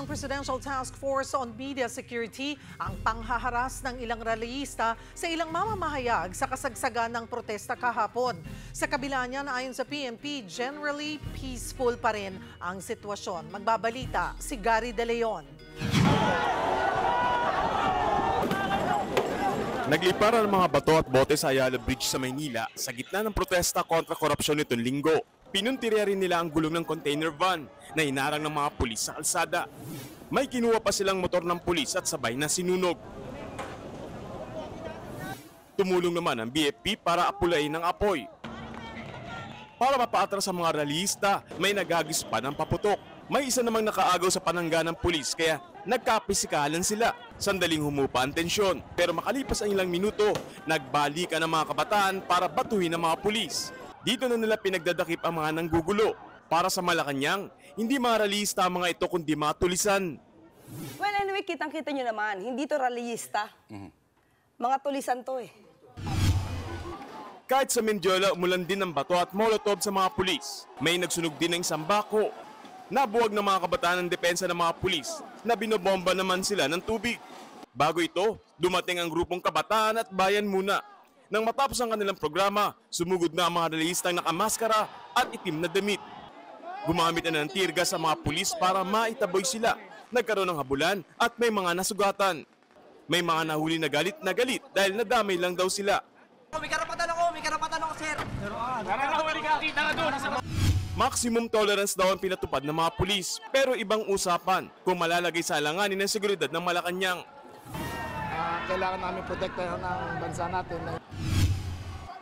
ng Presidential Task Force on Media Security ang panghaharas ng ilang rallyista sa ilang mamamahayag sa kasagsagan ng protesta kahapon. Sa kabila niyan, ayon sa PNP, generally peaceful pa rin ang sitwasyon. Magbabalita si Gary De Leon. Nagliparan ang mga bato at bote sa Ayala Bridge sa Maynila sa gitna ng protesta kontra korupsyon nitong linggo. Pinuntirya rin nila ang gulong ng container van na hinarang ng mga pulis sa kalsada. May kinuha pa silang motor ng pulis at sabay na sinunog. Tumulong naman ang BFP para apulain ng apoy. Para mapaatras sa mga rallyista, may nagagis pa ng paputok. May isa namang nakaagaw sa panangga ng pulis kaya nagkapisikalan sila. Sandaling humupa ang tensyon pero makalipas ang ilang minuto, nagbalikan ang mga kabataan para batuhin ang mga pulis. Dito na nila pinagdadakip ang mga nanggugulo. Para sa Malacanang, hindi mga rallyista ang mga ito kundi mga tulisan. Well, anyway, kitang-kita nyo naman, hindi to rallyista. Mga tulisan to eh. Kahit sa Mendiola, umulan din ng bato at molotov sa mga pulis. May nagsunog din ng isang bako. Nabuwag ng mga kabataan ng depensa ng mga pulis na binobomba naman sila ng tubig. Bago ito, dumating ang grupong kabataan at bayan muna. Nang matapos ang kanilang programa, sumugod na ang mga rallyistang nakamaskara at itim na damit. Gumamit na ng tear gas sa mga pulis para maitaboy sila. Nagkaroon ng habulan at may mga nasugatan. May mga nahuli na galit dahil nadamay lang daw sila. May karapatan ako, sir. Maximum tolerance daw ang pinatupad ng mga pulis, pero ibang usapan kung malalagay sa alanganin ng seguridad ng Malacanang. Kailangan namin protektahan ang bansa natin.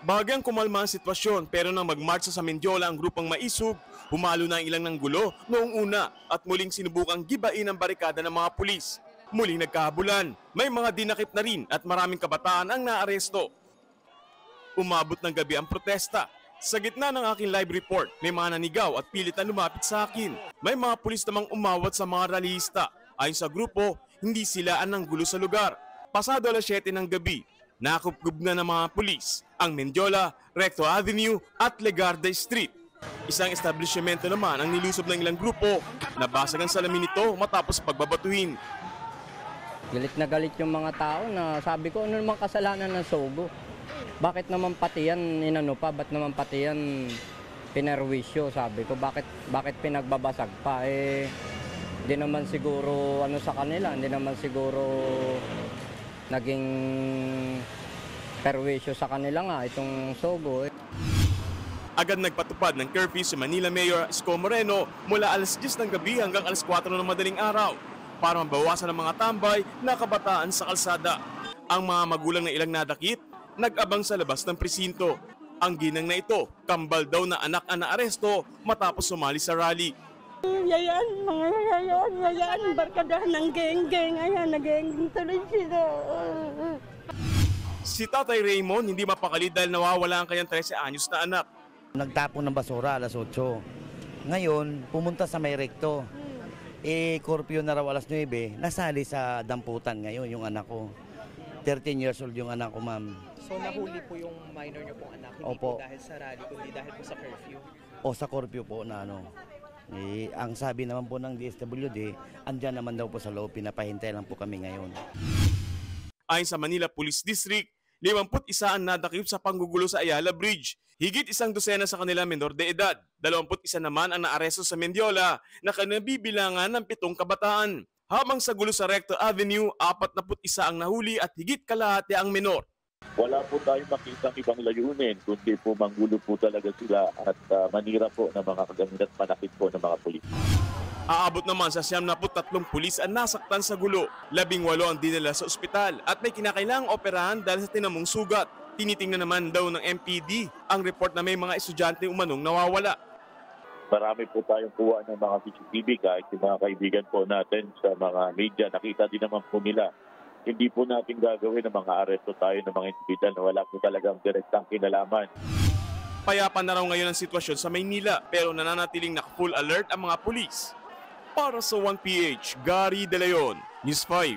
Bahagyang kumalma ang sitwasyon pero nang magmarcha sa Mendiola ang grupang Maisog, humalo na ang ilang ng gulo noong una at muling sinubukang gibain ang barikada ng mga pulis. Muling nagkahabulan, may mga dinakip na rin at maraming kabataan ang naaresto. Umabot ng gabi ang protesta. Sa gitna ng aking live report, may mga nanigaw at pilit na lumapit sa akin. May mga pulis namang umawat sa mga rallyista. Ayon sa grupo, hindi sila ang nanggulo sa lugar. Pasado alas 7 ng gabi, nakupgub na ng mga pulis ang Mendiola, Recto Avenue at Legarda Street. Isang establishmento naman ang nilusob ng ilang grupo. Nabasag ang salamin nito matapos pagbabatuhin. Galit na galit yung mga tao na sabi ko, ano naman kasalanan ng Sogo? Bakit naman pati yan inano pa? Ba't naman pati yan pinerwisyo? Sabi ko, bakit pinagbabasag pa? Hindi naman siguro ano sa kanila, hindi naman siguro naging perwisyo sa kanila nga itong Sogo. Agad nagpatupad ng curfew si Manila Mayor Isko Moreno mula alas 10 ng gabi hanggang alas 4 ng madaling araw para mabawasan ang mga tambay na kabataan sa kalsada. Ang mga magulang na ilang nadakip, nag-abang sa labas ng presinto. Ang ginang na ito, kambal daw na anak ang naaresto matapos sumali sa rally. Yayaan, barkadahan ng geng-geng, ayan, nag-geng tuloy sila. Si Tatay Raymond hindi mapakali dahil nawawala ang kanyang 13 anyos na anak. Nagtapon ng basura alas 8. Ngayon, pumunta sa may rekto. Curfew na raw alas 9, nasali sa damputan ngayon yung anak ko. 13 years old yung anak ko, ma'am. So nahuli po yung minor niyo pong anak, hindi Opo. po dahil sa rally, kundi dahil po sa curfew? O sa curfew po na ano. Ang sabi naman po ng DSWD, andyan naman daw po sa loob, pinapahintay lang po kami ngayon. Ayon sa Manila Police District, 51 ang nadakip sa panggugulo sa Ayala Bridge. Higit 100 sa kanila menor de edad. 21 naman ang naaresto sa Mendiola na kanabibilangan ng 7 kabataan. Habang sa gulo sa Recto Avenue, 41 ang nahuli at higit kalahati ang menor. Wala po tayong makitang ibang layunin, kundi po manggulo po talaga sila at manira po ng mga kagamit at manakit po ng mga pulis. Aabot naman sa 73 pulis ang nasaktan sa gulo. 18 ang dinala sa ospital at may kinakailangang operahan dahil sa tinamong sugat. Tinitingnan naman daw ng MPD ang report na may mga estudyante umanong nawawala. Marami po tayong kuha ng mga CCTV kahit yung mga kaibigan po natin sa mga media. Nakita din naman po nila. Hindi po natin gagawin ng mga aresto tayo ng mga individual na wala po talagang direktang kinalaman. Payapa na raw ngayon ang sitwasyon sa Maynila pero nananatiling naka-full alert ang mga pulis. Para sa 1PH, Gary De Leon, News 5.